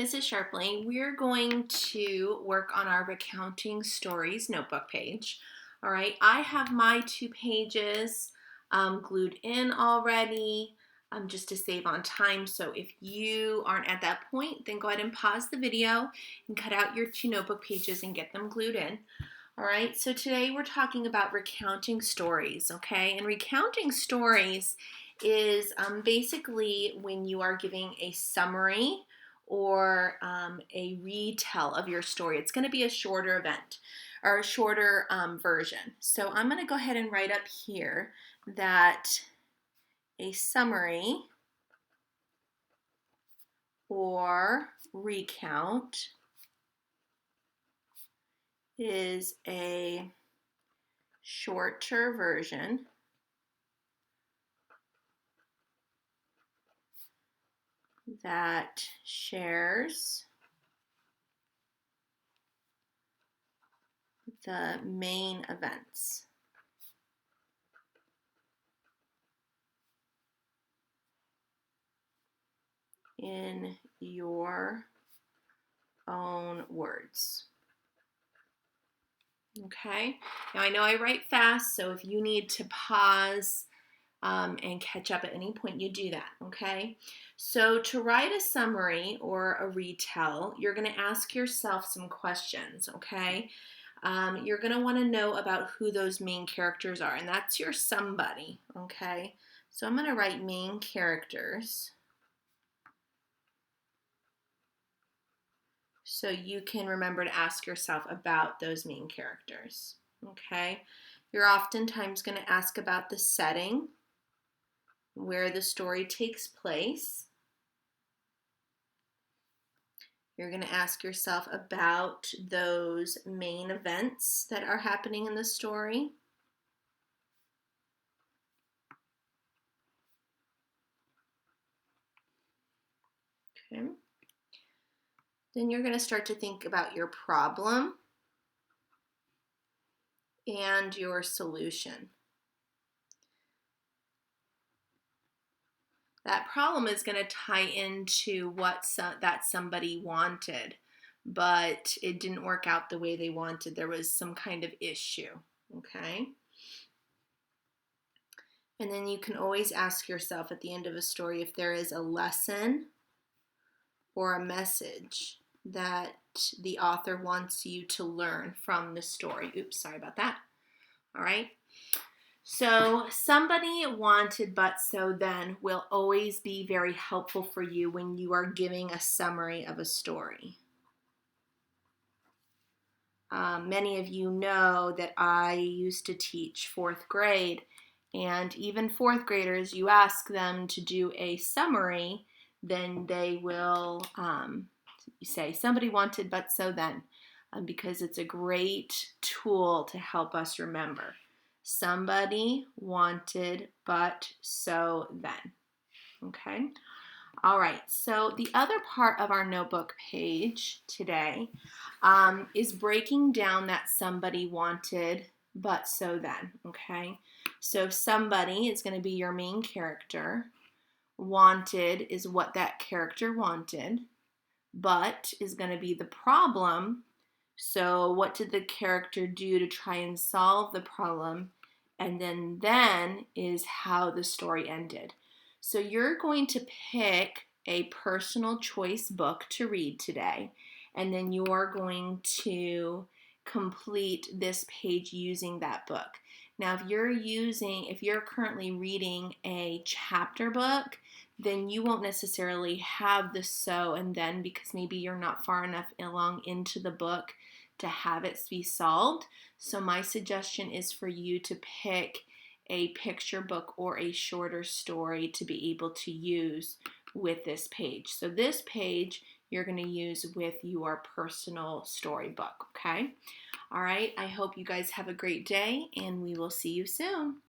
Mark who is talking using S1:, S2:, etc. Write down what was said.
S1: Mrs. Sharpley, we're going to work on our recounting stories notebook page. All right, I have my 2 pages glued in already just to save on time. So if you aren't at that point, then go ahead and pause the video and cut out your 2 notebook pages and get them glued in. All right, so today we're talking about recounting stories, okay? And recounting stories is basically when you are giving a summary or a retell of your story. It's going to be a shorter event or a shorter version. So I'm going to go ahead and write up here that a summary or recount is a shorter version that shares the main events. In your own words. Okay, now I know I write fast, so if you need to pause and catch up at any point, you do that, okay? So to write a summary or a retell, you're going to ask yourself some questions, okay? You're going to want to know about who those main characters are, and that's your somebody, okay? So I'm going to write main characters so you can remember to ask yourself about those main characters, okay? You're oftentimes going to ask about the setting, where the story takes place. You're going to ask yourself about those main events that are happening in the story. Okay. Then you're going to start to think about your problem and your solution. That problem is going to tie into what that somebody wanted, but it didn't work out the way they wanted. There was some kind of issue, okay? And then you can always ask yourself at the end of a story if there is a lesson or a message that the author wants you to learn from the story. Oops, sorry about that. All right. So somebody wanted but so then will always be very helpful for you when you are giving a summary of a story. Many of you know that I used to teach 4th grade, and even 4th graders, you ask them to do a summary, then they will say somebody wanted but so then, because it's a great tool to help us remember. Somebody wanted but so then. Okay? All right, so the other part of our notebook page today is breaking down that somebody wanted but so then, okay? So somebody is going to be your main character. Wanted is what that character wanted. But is going to be the problem. So what did the character do to try and solve the problem? And then is how the story ended. So you're going to pick a personal choice book to read today, and then you're going to complete this page using that book. Now, if you're currently reading a chapter book, then you won't necessarily have the so and then, because maybe you're not far enough along into the book to have it be solved. So my suggestion is for you to pick a picture book or a shorter story to be able to use with this page. So this page you're going to use with your personal storybook, okay? All right, I hope you guys have a great day, and we will see you soon.